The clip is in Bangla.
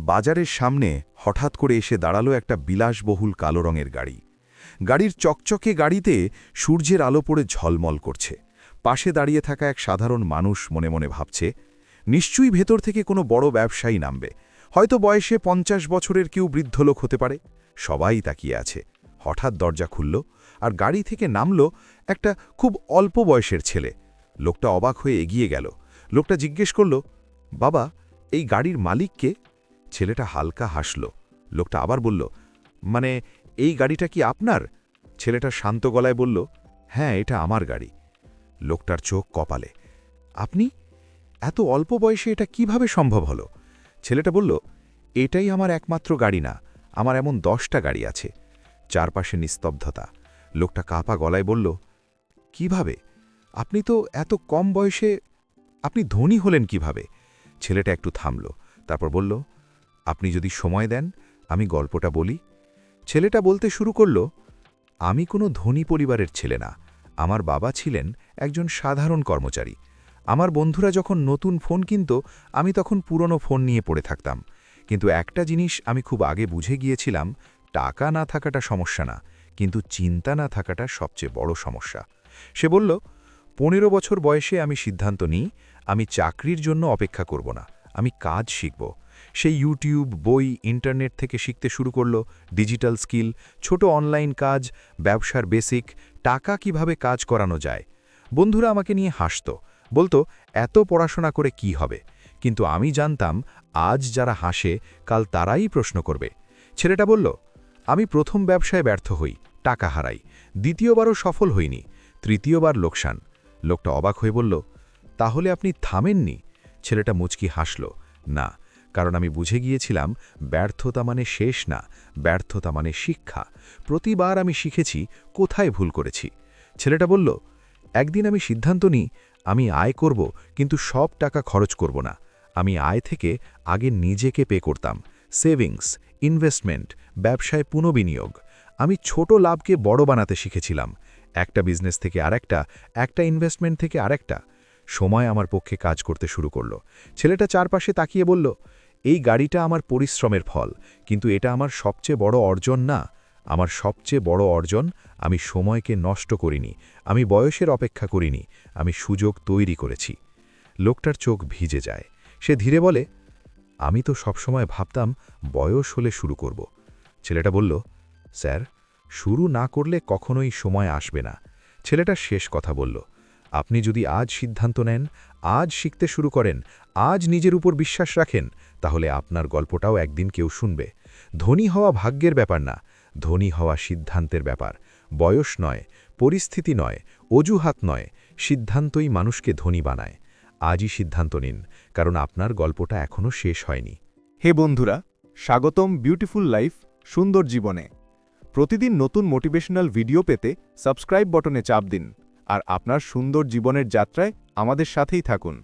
বাজারের সামনে হঠাৎ করে এসে দাঁড়ালো একটা বিলাসবহুল কালো রঙের গাড়ি। গাড়ির চকচকে গাড়িতে সূর্যের আলো পড়ে ঝলমল করছে। পাশে দাঁড়িয়ে থাকা এক সাধারণ মানুষ মনে মনে ভাবছে, নিশ্চয়ই ভেতর থেকে কোনো বড় ব্যবসায়ী নামবে, হয়তো বয়সে 50 বছরের কেউ বৃদ্ধ লোক হতে পারে। সবাই তাকিয়ে আছে। হঠাৎ দরজা খুলল, আর গাড়ি থেকে নামল একটা খুব অল্প বয়সের ছেলে। লোকটা অবাক হয়ে এগিয়ে গেল। লোকটা জিজ্ঞেস করল, বাবা, এই গাড়ির মালিক কে? ছেলেটা হালকা হাসল। লোকটা আবার বলল, মানে এই গাড়িটা কি আপনার? ছেলেটা শান্ত গলায় বলল, হ্যাঁ, এটা আমার গাড়ি। লোকটার চোখ কপালে। আপনি এত অল্প বয়সে এটা কিভাবে সম্ভব হলো? ছেলেটা বলল, এটাই আমার একমাত্র গাড়ি না, আমার এমন 10টা গাড়ি আছে। চারপাশে নিস্তব্ধতা। লোকটা কাঁপা গলায় বলল, কিভাবে? আপনি তো এত কম বয়সে, আপনি ধনী হলেন কিভাবে? ছেলেটা একটু থামল, তারপর বলল, আপনি যদি সময় দেন আমি গল্পটা বলি। ছেলেটা বলতে শুরু করল, আমি কোনো ধনী পরিবারের ছেলে না। আমার বাবা ছিলেন একজন সাধারণ কর্মচারী। আমার বন্ধুরা যখন নতুন ফোন কিনত, আমি তখন পুরনো ফোন নিয়ে পড়ে থাকতাম। কিন্তু একটা জিনিস আমি খুব আগে বুঝে গিয়েছিলাম, টাকা না থাকাটা সমস্যা না, কিন্তু চিন্তা না থাকাটা সবচেয়ে বড় সমস্যা। সে বলল, 15 বছর বয়সে আমি সিদ্ধান্ত নিই, আমি চাকরির জন্য অপেক্ষা করব না, আমি কাজ শিখব। সেই ইউটিউব, বই, ইন্টারনেট থেকে শিখতে শুরু করল ডিজিটাল স্কিল, ছোট অনলাইন কাজ, ব্যবসার বেসিক, টাকা কিভাবে কাজ করানো যায়। বন্ধুরা আমাকে নিয়ে হাসত, বলতো, এত পড়াশোনা করে কি হবে? কিন্তু আমি জানতাম, আজ যারা হাসে কাল তারাই প্রশ্ন করবে। ছেলেটা বলল, আমি প্রথম ব্যবসায় ব্যর্থ হই, টাকা হারাই, দ্বিতীয়বারও সফল হইনি, তৃতীয়বার লোকসান। লোকটা অবাক হয়ে বলল, তাহলে আপনি থামেননি? ছেলেটা মুচকি হাসল, না, কারণ আমি বুঝে গিয়েছিলাম ব্যর্থতা মানে শেষ না, ব্যর্থতা মানে শিক্ষা। প্রতিবার আমি শিখেছি কোথায় ভুল করেছি। ছেলেটা বলল, একদিন আমি সিদ্ধান্ত নিই, আমি আয় করব, কিন্তু সব টাকা খরচ করব না। আমি আয় থেকে আগে নিজেকে পে করতাম। সেভিংস, ইনভেস্টমেন্ট, ব্যবসায় পুনঃবিনিয়োগ। আমি ছোট লাভকে বড় বানাতে শিখেছিলাম। একটা বিজনেস থেকে আরেকটা, একটা ইনভেস্টমেন্ট থেকে আরেকটা। সময় আমার পক্ষে কাজ করতে শুরু করল। ছেলেটা চারপাশে তাকিয়ে বলল, এই গাড়িটা আমার পরিশ্রমের ফল, কিন্তু এটা আমার সবচেয়ে বড় অর্জন না। আমার সবচেয়ে বড় অর্জন, আমি সময়কে নষ্ট করিনি, আমি বয়সের অপেক্ষা করিনি, আমি সুযোগ তৈরি করেছি। লোকটার চোখ ভিজে যায়। সে ধীরে বলে, আমি তো সবসময় ভাবতাম বয়স হলে শুরু করব। ছেলেটা বলল, স্যার, শুরু না করলে কখনোই সময় আসবে না। ছেলেটা শেষ কথা বলল, আপনি যদি আজ সিদ্ধান্ত নেন, আজ শিখতে শুরু করেন, আজ নিজের উপর বিশ্বাস রাখেন, তাহলে আপনার গল্পটাও একদিন কেউ শুনবে। ধনী হওয়া ভাগ্যের ব্যাপার না, ধনী হওয়া সিদ্ধান্তের ব্যাপার। বয়স নয়, পরিস্থিতি নয়, অজুহাত নয়, সিদ্ধান্তই মানুষকে ধনী বানায়। আজই সিদ্ধান্ত নিন, কারণ আপনার গল্পটা এখনও শেষ হয়নি। হে বন্ধুরা, স্বাগতম বিউটিফুল লাইফ, সুন্দর জীবনে। প্রতিদিন নতুন মোটিভেশনাল ভিডিও পেতে সাবস্ক্রাইব বটনে চাপ দিন, আর আপনার সুন্দর জীবনের যাত্রায় আমাদের সাথেই থাকুন।